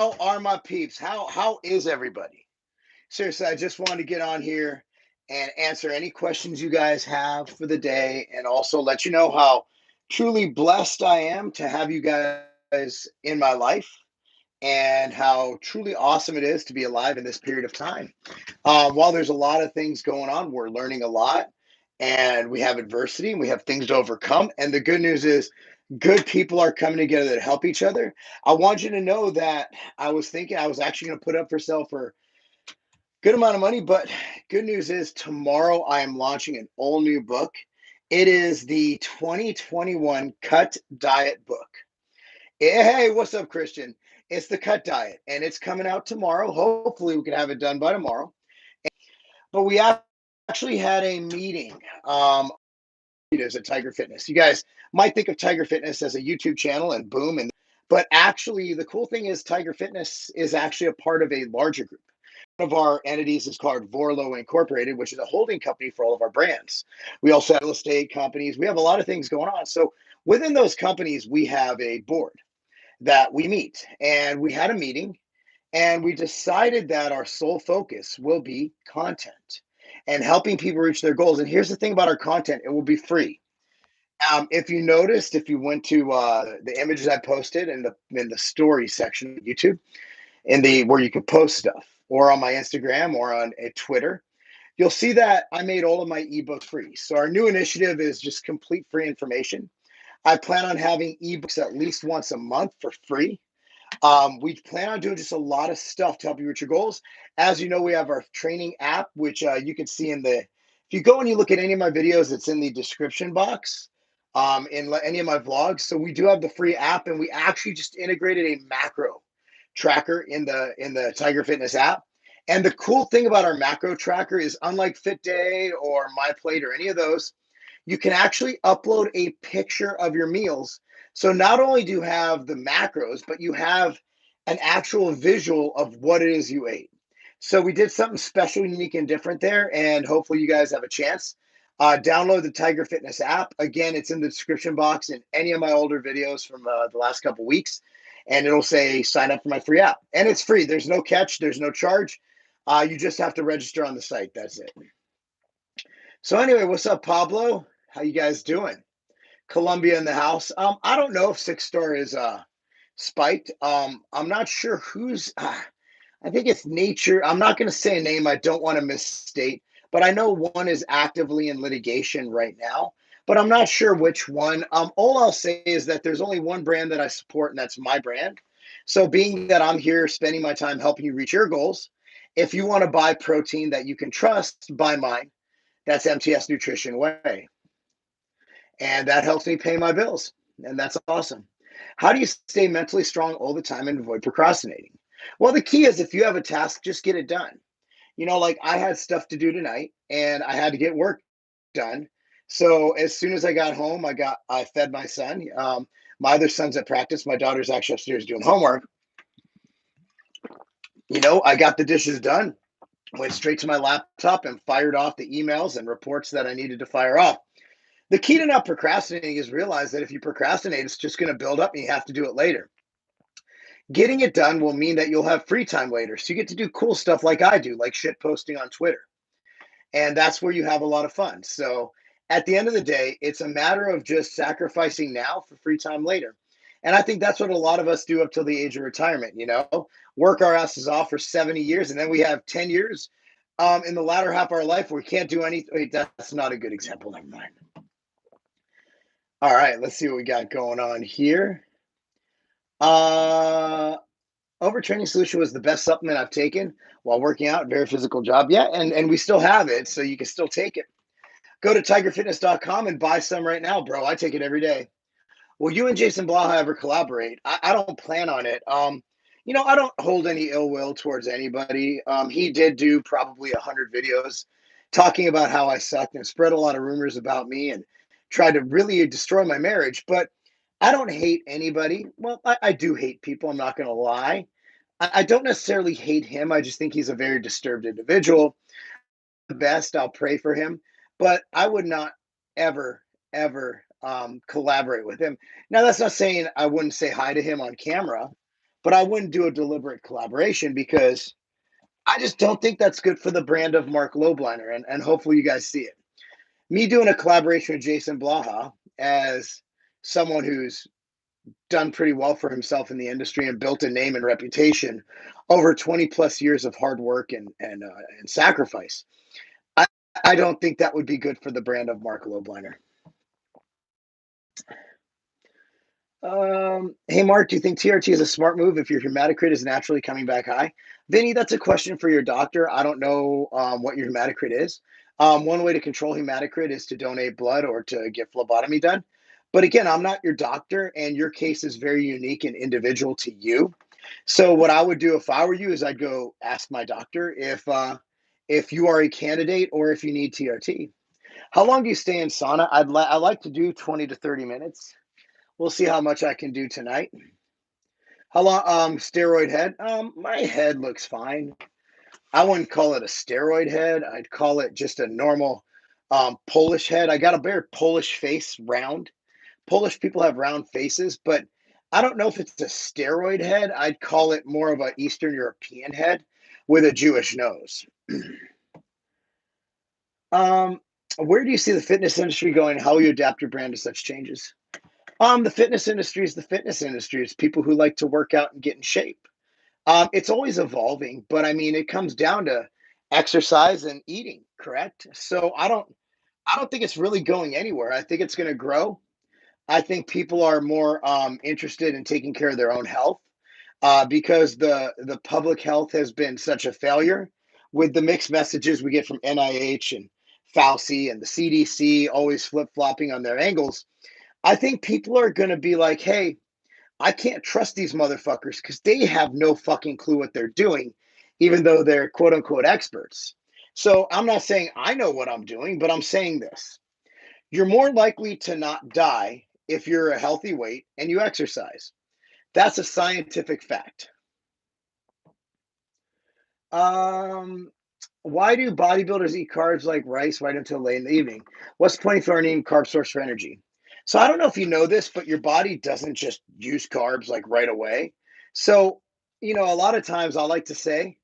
How are my peeps? How is everybody? Seriously, I just wanted to get on here and answer any questions you guys have for the day, and also let you know how truly blessed I am to have you guys in my life, and how truly awesome it is to be alive in this period of time. While there's a lot of things going on, we're learning a lot, and we have adversity and we have things to overcome. And the good news is, good people are coming together to help each other. I want you to know that I was thinking I was actually going to put up for sale for good amount of money, but good news is tomorrow I am launching an all new book. It is the 2021 Cut Diet book. Hey, what's up, Christian? It's the Cut Diet, and it's coming out tomorrow. Hopefully, we can have it done by tomorrow. But we actually had a meeting. It is at Tiger Fitness. You guys might think of Tiger Fitness as a YouTube channel and boom, and but actually, the cool thing is Tiger Fitness is actually a part of a larger group. One of our entities is called Vorlo Incorporated, which is a holding company for all of our brands. We also have real estate companies. We have a lot of things going on. So within those companies, we have a board that we meet, and we had a meeting, and we decided that our sole focus will be content and helping people reach their goals. And here's the thing about our content: it will be free. If you noticed, if you went to the images I posted in the story section of YouTube, in the where you could post stuff, or on my Instagram or on Twitter, you'll see that I made all of my ebooks free. So our new initiative is just complete free information. I plan on having ebooks at least once a month for free. We plan on doing just a lot of stuff to help you reach your goals. As you know, we have our training app, which you can see in the, if you go and you look at any of my videos, it's in the description box, any of my vlogs. So we do have the free app, and we actually just integrated a macro tracker in the Tiger Fitness app. And the cool thing about our macro tracker is, unlike Fit Day or My Plate or any of those, you can actually upload a picture of your meals. So not only do you have the macros, but you have an actual visual of what it is you ate. So we did something special, unique, and different there, and hopefully you guys have a chance. Download the Tiger Fitness app. Again, it's in the description box in any of my older videos from the last couple weeks, and it'll say sign up for my free app, and it's free. There's no catch. There's no charge. You just have to register on the site. That's it. So anyway, what's up, Pablo? How you guys doing? Columbia in the house. I don't know if Six Star is spiked. I'm not sure who's. I think it's Nature. I'm not going to say a name. I don't want to misstate, but I know one is actively in litigation right now. But I'm not sure which one. All I'll say is that there's only one brand that I support, and that's my brand. So, being that I'm here spending my time helping you reach your goals, if you want to buy protein that you can trust, buy mine. That's MTS Nutrition Way, and that helps me pay my bills, and that's awesome. How do you stay mentally strong all the time and avoid procrastinating? Well, the key is, if you have a task, just get it done. Like I had stuff to do tonight, and I had to get work done. So as soon as I got home, I fed my son. My other son's at practice. My daughter's actually upstairs doing homework. I got the dishes done, went straight to my laptop and fired off the emails and reports that I needed to fire off. The key to not procrastinating is realize that if you procrastinate, it's just going to build up and you have to do it later. Getting it done will mean that you'll have free time later. So you get to do cool stuff like I do, like shit posting on Twitter. And that's where you have a lot of fun. So at the end of the day, it's a matter of just sacrificing now for free time later. And I think that's what a lot of us do up till the age of retirement, work our asses off for 70 years. And then we have 10 years in the latter half of our life where we can't do anything. Wait, that's not a good example. Never mind. All right, let's see what we got going on here. Uh, Overtraining solution was the best supplement I've taken while working out. Very physical job. Yeah, and we still have it, so you can still take it. Go to tigerfitness.com and buy some right now, bro. I take it every day. Will you and Jason Blaha ever collaborate? I don't plan on it. I don't hold any ill will towards anybody. He did do probably 100 videos talking about how I sucked and spread a lot of rumors about me and tried to really destroy my marriage. But I don't hate anybody. Well, I do hate people. I'm not going to lie. I don't necessarily hate him. I just think he's a very disturbed individual. The best, I'll pray for him, but I would not ever, ever collaborate with him. Now, that's not saying I wouldn't say hi to him on camera, but I wouldn't do a deliberate collaboration because I just don't think that's good for the brand of Mark Lobliner. And hopefully you guys see it. Me doing a collaboration with Jason Blaha as someone who's done pretty well for himself in the industry and built a name and reputation over 20 plus years of hard work and sacrifice. I, I don't think that would be good for the brand of Mark Lobliner. Hey, Mark, do you think TRT is a smart move if your hematocrit is naturally coming back high? Vinny, that's a question for your doctor. I don't know what your hematocrit is. One way to control hematocrit is to donate blood or to get phlebotomy done. But again, I'm not your doctor, and your case is very unique and individual to you. So what I would do if I were you is I'd go ask my doctor if you are a candidate or if you need TRT. How long do you stay in sauna? I like to do 20 to 30 minutes. We'll see how much I can do tonight. How long? Steroid head. My head looks fine. I wouldn't call it a steroid head. I'd call it just a normal Polish head. I got a very Polish face, round. Polish people have round faces, but I don't know if it's a steroid head. I'd call it more of an Eastern European head with a Jewish nose. Um, where do you see the fitness industry going? How will you adapt your brand to such changes? The fitness industry is the fitness industry. It's people who like to work out and get in shape. It's always evolving, but I mean, it comes down to exercise and eating, correct? So I don't think it's really going anywhere. I think it's going to grow. I think people are more interested in taking care of their own health because the public health has been such a failure with the mixed messages we get from NIH and Fauci and the CDC always flip flopping on their angles. I think people are going to be like, hey, I can't trust these motherfuckers because they have no fucking clue what they're doing, even though they're quote unquote experts. So I'm not saying I know what I'm doing, but I'm saying this. You're more likely to not die if you're a healthy weight and you exercise. That's a scientific fact. Um, why do bodybuilders eat carbs like rice right until late in the evening? What's the point if you're eating carb source for energy? So I don't know if you know this, but your body doesn't just use carbs like right away. So, a lot of times I like to say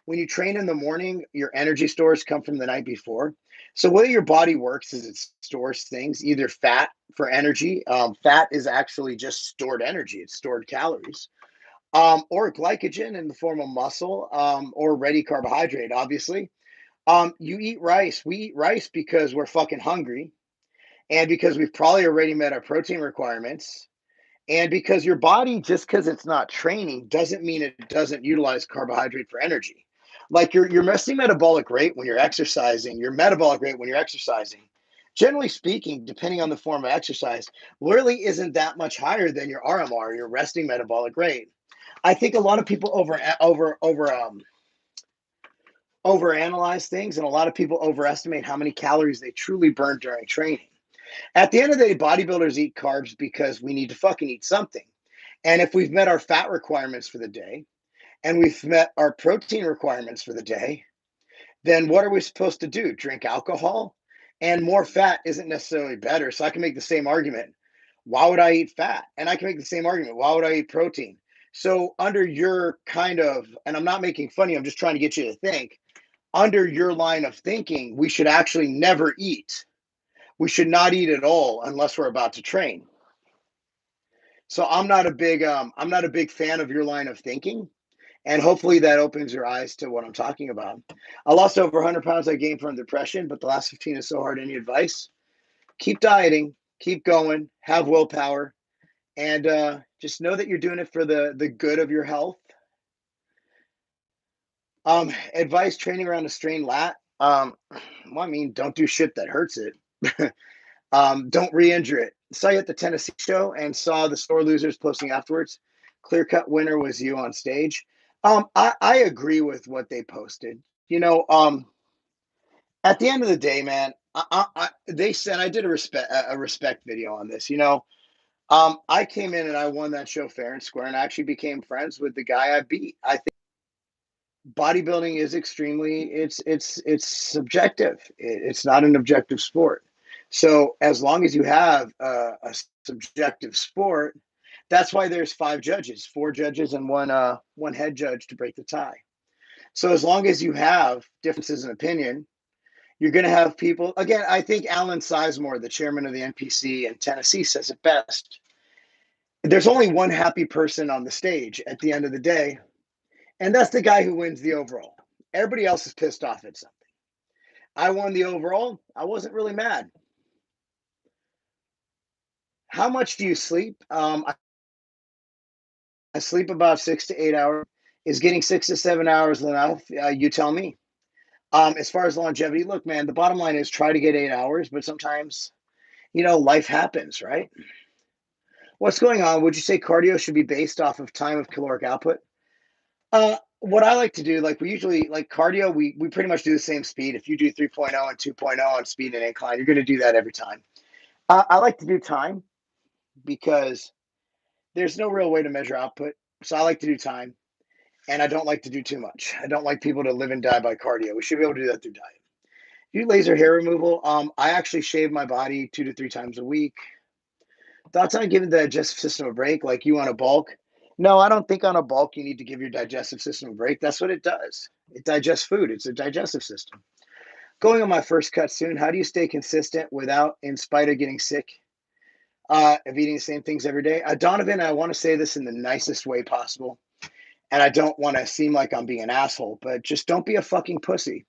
when you train in the morning, your energy stores come from the night before. So, the way your body works is it stores things, either fat for energy. Fat is actually just stored energy, it's stored calories, or glycogen in the form of muscle, or ready carbohydrate, obviously. You eat rice. We eat rice because we're fucking hungry and because we've probably already met our protein requirements. And because your body, just because it's not training, doesn't mean it doesn't utilize carbohydrate for energy. Like your resting metabolic rate when you're exercising, your metabolic rate when you're exercising, generally speaking, depending on the form of exercise, really isn't that much higher than your RMR, your resting metabolic rate. I think a lot of people overanalyze things, and a lot of people overestimate how many calories they truly burn during training. At the end of the day, bodybuilders eat carbs because we need to fucking eat something. And if we've met our fat requirements for the day and we've met our protein requirements for the day, then what are we supposed to do? Drink alcohol? And more fat isn't necessarily better. So I can make the same argument. Why would I eat fat? And I can make the same argument. Why would I eat protein? So, under your kind of, and I'm not making fun of you, I'm just trying to get you to think, under your line of thinking, we should actually never eat. We should not eat at all unless we're about to train. So I'm not a big fan of your line of thinking, and hopefully that opens your eyes to what I'm talking about. I lost over 100 pounds I gained from depression, but the last 15 is so hard. Any advice? Keep dieting, keep going, have willpower, and just know that you're doing it for the good of your health. Advice: training around a strained lat. Well, I mean, don't do shit that hurts it. Don't re-injure it. Saw you at the Tennessee show and saw the sore losers posting afterwards. Clear cut winner was you on stage. I agree with what they posted. At the end of the day, man, they said I did a respect video on this. I came in and I won that show fair and square, and I actually became friends with the guy I beat. I think bodybuilding is extremely it's subjective. It's not an objective sport. So as long as you have a subjective sport, That's why there's 5 judges, 4 judges, and one head judge to break the tie. So as long as you have differences in opinion, you're going to have people. Again, I think Alan Sizemore, the chairman of the NPC in Tennessee, says it best. There's only one happy person on the stage at the end of the day, and that's the guy who wins the overall. Everybody else is pissed off at something. I won the overall. I wasn't really mad. How much do you sleep? I sleep about 6 to 8 hours. Is getting 6 to 7 hours enough? You tell me. As far as longevity, look, man, the bottom line is try to get 8 hours, but sometimes, life happens, right? What's going on? Would you say cardio should be based off of time of caloric output? What I like to do, like we usually like cardio, we pretty much do the same speed. If you do 3.0 and 2.0 on speed and incline, you're going to do that every time. I like to do time because there's no real way to measure output. So I like to do time, and I don't like to do too much. I don't like people to live and die by cardio. We should be able to do that through diet. Do laser hair removal. I actually shave my body 2 to 3 times a week. Thoughts on giving the digestive system a break, like you on a bulk? No, I don't think on a bulk you need to give your digestive system a break. That's what it does. It digests food. It's a digestive system. Going on my first cut soon. How do you stay consistent without, in spite of getting sick, of eating the same things every day? Donovan, I want to say this in the nicest way possible, and I don't want to seem like I'm being an asshole, but just don't be a fucking pussy.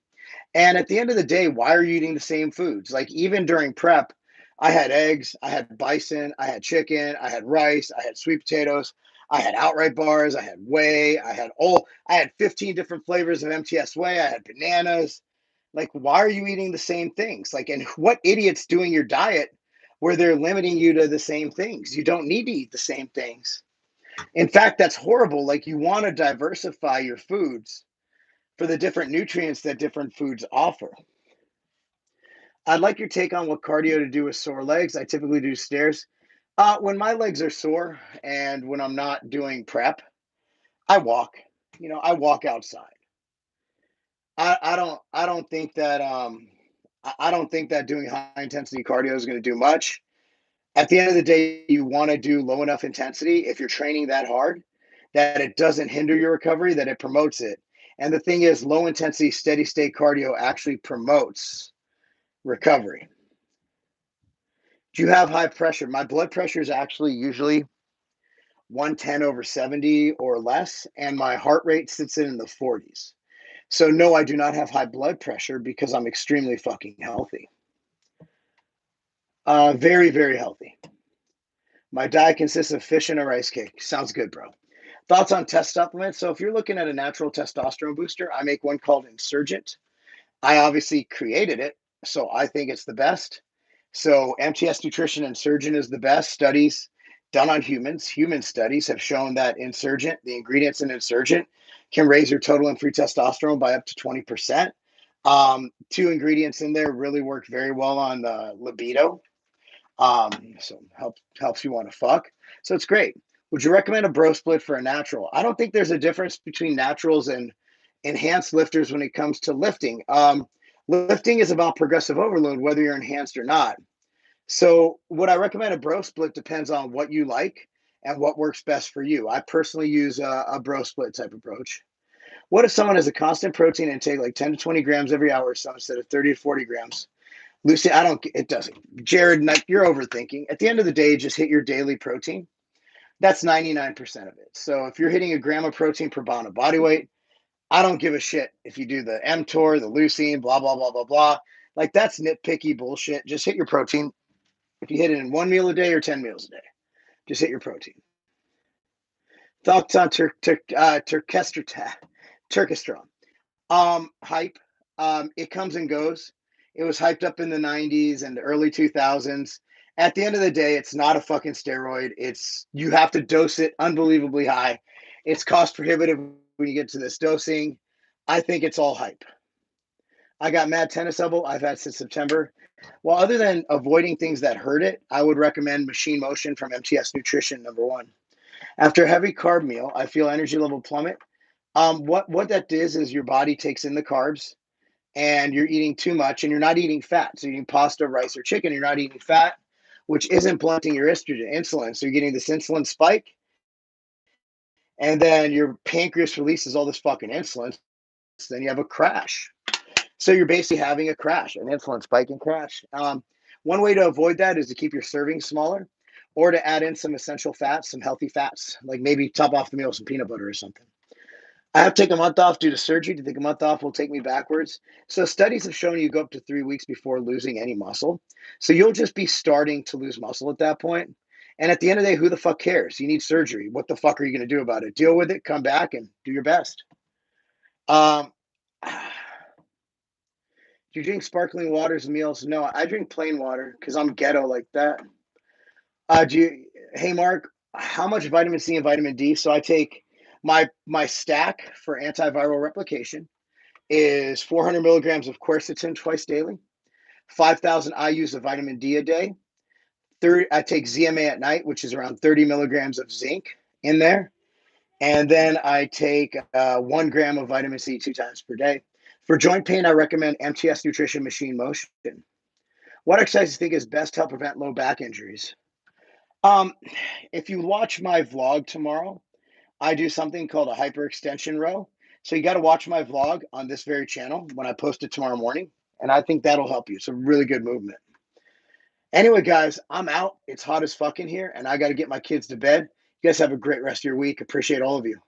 And at the end of the day, why are you eating the same foods? Like even during prep, I had eggs, I had bison, I had chicken, I had rice, I had sweet potatoes, I had outright bars, I had whey, I had 15 different flavors of MTS whey, I had bananas. Like, why are you eating the same things? Like, and what idiot's doing your diet where they're limiting you to the same things? You don't need to eat the same things. In fact, that's horrible. Like, you want to diversify your foods for the different nutrients that different foods offer. I'd like your take on what cardio to do with sore legs. I typically do stairs. When my legs are sore and when I'm not doing prep, I walk. I walk outside. I don't think that I don't think that doing high intensity cardio is going to do much. At the end of the day, you want to do low enough intensity if you're training that hard that it doesn't hinder your recovery, that it promotes it. And the thing is, low intensity, steady state cardio actually promotes recovery. Do you have high pressure? My blood pressure is actually usually 110/70 or less, and my heart rate sits in the 40s. So, no, I do not have high blood pressure because I'm extremely fucking healthy. Very, very healthy. My diet consists of fish and a rice cake. Sounds good, bro. Thoughts on test supplements? So, if you're looking at a natural testosterone booster, I make one called Insurgent. I obviously created it, so I think it's the best. So MTS Nutrition Insurgent is the best. Studies done on humans. Human studies have shown that Insurgent, the ingredients in Insurgent, can raise your total and free testosterone by up to 20%. 2 ingredients in there really work very well on the libido. So helps you want to fuck. So it's great. Would you recommend a bro split for a natural? I don't think there's a difference between naturals and enhanced lifters when it comes to lifting. Lifting is about progressive overload, whether you're enhanced or not. So, would I recommend a bro split depends on what you like and what works best for you. I personally use a bro split type approach. What if someone has a constant protein intake, like 10 to 20 grams every hour, so instead of 30 to 40 grams? Lucy, it doesn't. Jared, you're overthinking. At the end of the day, just hit your daily protein. That's 99% of it. So, if you're hitting a gram of protein per pound of body weight, I don't give a shit if you do the mTOR, the leucine, blah, blah, blah, blah, blah. Like, that's nitpicky bullshit. Just hit your protein. If you hit it in 1 meal a day or 10 meals a day, just hit your protein. Thoughts on Turkesterone? Hype. It comes and goes. It was hyped up in the 90s and the early 2000s. At the end of the day, it's not a fucking steroid. You have to dose it unbelievably high. It's cost prohibitive when you get to this dosing. I think it's all hype. I got mad tennis elbow. I've had since September. Well, other than avoiding things that hurt it, I would recommend Machine Motion from MTS Nutrition, number one. After a heavy carb meal, I feel energy level plummet. What that is your body takes in the carbs and you're eating too much and you're not eating fat. So you're eating pasta, rice, or chicken, you're not eating fat. which isn't blunting your estrogen insulin. So you're getting this insulin spike, and then your pancreas releases all this fucking insulin. So then you have a crash. So you're basically having a crash, an insulin spike and crash. One way to avoid that is to keep your serving smaller, or to add in some essential fats, some healthy fats, like maybe top off the meal with some peanut butter or something. I have to take a month off due to surgery. To take a month off will take me backwards. So studies have shown you go up to 3 weeks before losing any muscle. So you'll just be starting to lose muscle at that point. And at the end of the day, who the fuck cares? You need surgery. What the fuck are you going to do about it? Deal with it, come back, and do your best. Um, do you drink sparkling waters and meals? No, I drink plain water because I'm ghetto like that. Hey Mark, how much vitamin C and vitamin D? So I take my stack for antiviral replication is 400 milligrams of quercetin twice daily, 5,000 IU's of vitamin D a day. I take ZMA at night, which is around 30 milligrams of zinc in there. And then I take 1 gram of vitamin C 2 times per day. For joint pain, I recommend MTS Nutrition Machine Motion. What exercise do you think is best to help prevent low back injuries? Um, if you watch my vlog tomorrow, I do something called a hyperextension row. So you got to watch my vlog on this very channel when I post it tomorrow morning. And I think that'll help you. It's a really good movement. Anyway, guys, I'm out. It's hot as fuck in here, and I got to get my kids to bed. You guys have a great rest of your week. Appreciate all of you.